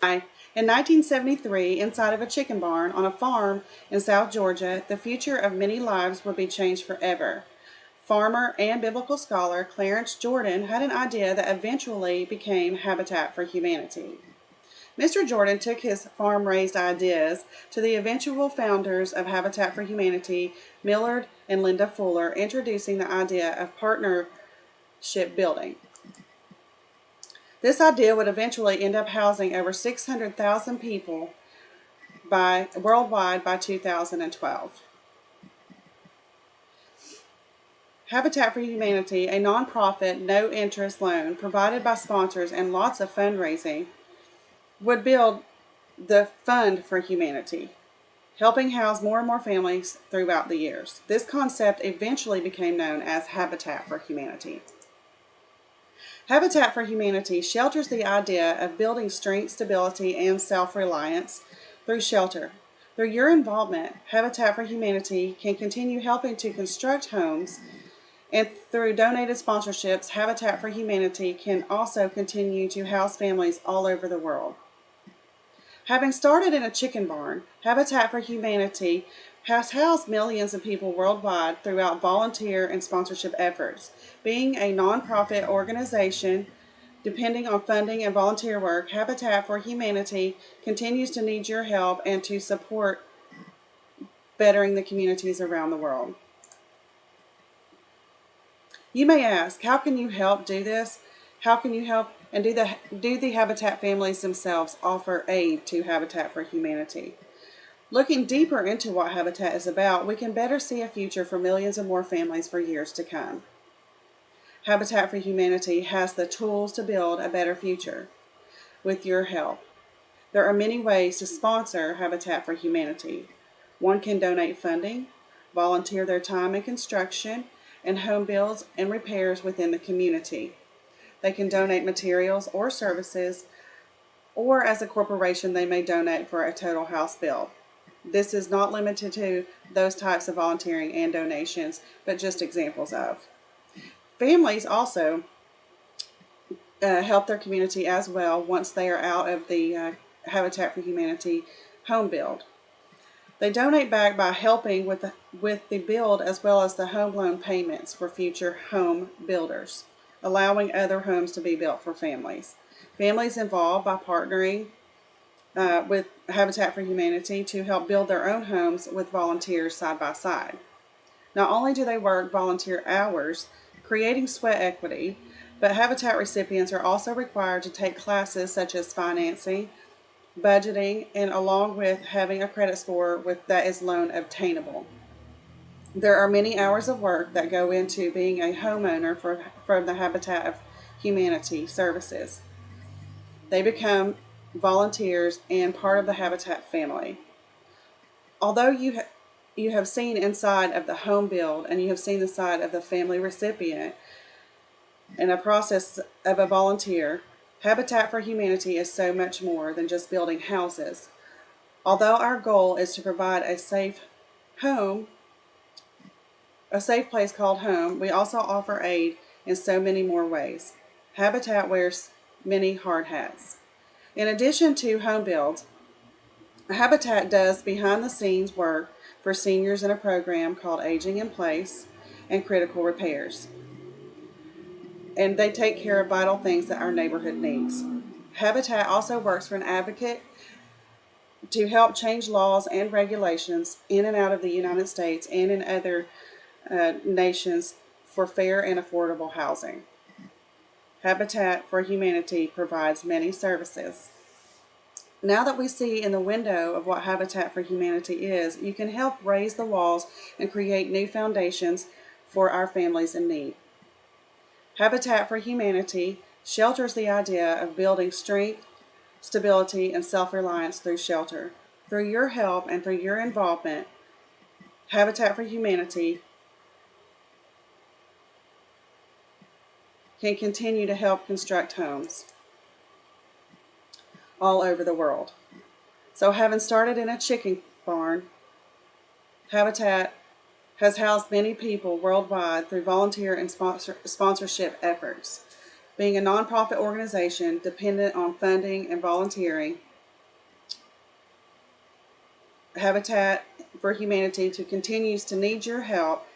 In 1973, inside of a chicken barn on a farm in South Georgia, the future of many lives would be changed forever. Farmer and biblical scholar Clarence Jordan had an idea that eventually became Habitat for Humanity. Mr. Jordan took his farm raised ideas to the eventual founders of Habitat for Humanity, Millard and Linda Fuller, introducing the idea of partnership building. This idea would eventually end up housing over 600,000 people worldwide by 2012. Habitat for Humanity, a nonprofit, no-interest loan provided by sponsors and lots of fundraising, would build the Fund for Humanity, helping house more and more families throughout the years. This concept eventually became known as Habitat for Humanity. Habitat for Humanity shelters the idea of building strength, stability, and self-reliance through shelter. Through your involvement, Habitat for Humanity can continue helping to construct homes, and through donated sponsorships, Habitat for Humanity can also continue to house families all over the world. Having started in a chicken barn, Habitat for Humanity has housed millions of people worldwide throughout volunteer and sponsorship efforts. Being a nonprofit organization depending on funding and volunteer work, Habitat for Humanity continues to need your help and to support bettering the communities around the world. You may ask, how can you help do this? How can you help? And do the Habitat families themselves offer aid to Habitat for Humanity? Looking deeper into what Habitat is about, we can better see a future for millions of more families for years to come. Habitat for Humanity has the tools to build a better future with your help. There are many ways to sponsor Habitat for Humanity. One can donate funding, volunteer their time in construction, and home builds and repairs within the community. They can donate materials or services, or as a corporation, they may donate for a total house build. This is not limited to those types of volunteering and donations, but just examples of. Families also help their community as well once they are out of the Habitat for Humanity home build. They donate back by helping with the build as well as the home loan payments for future home builders, allowing other homes to be built for families. Families involved by partnering with Habitat for Humanity to help build their own homes with volunteers side by side. Not only do they work volunteer hours, creating sweat equity, but Habitat recipients are also required to take classes such as financing, budgeting, and along with having a credit score that is loan obtainable. There are many hours of work that go into being a homeowner for the Habitat of Humanity services. They become volunteers and part of the Habitat family. Although you have seen inside of the home build and you have seen the side of the family recipient in a process of a volunteer, Habitat for Humanity is so much more than just building houses. Although our goal is to provide a safe place called home, we also offer aid in so many more ways. Habitat wears many hard hats. In addition to home builds, Habitat does behind the scenes work for seniors in a program called Aging in Place and Critical Repairs. And they take care of vital things that our neighborhood needs. Habitat also works for an advocate to help change laws and regulations in and out of the United States and in other nations for fair and affordable housing. Habitat for Humanity provides many services. Now that we see in the window of what Habitat for Humanity is, you can help raise the walls and create new foundations for our families in need. Habitat for Humanity shelters the idea of building strength, stability, and self-reliance through shelter. Through your help and through your involvement, Habitat for Humanity can continue to help construct homes all over the world. So having started in a chicken barn, Habitat has housed many people worldwide through volunteer and sponsorship efforts. Being a nonprofit organization dependent on funding and volunteering, Habitat for Humanity continues to need your help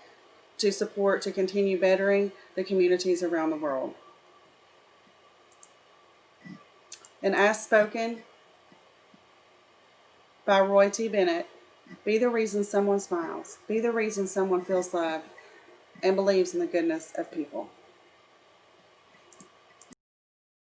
to continue bettering the communities around the world. And as spoken by Roy T. Bennett, be the reason someone smiles, be the reason someone feels loved and believes in the goodness of people.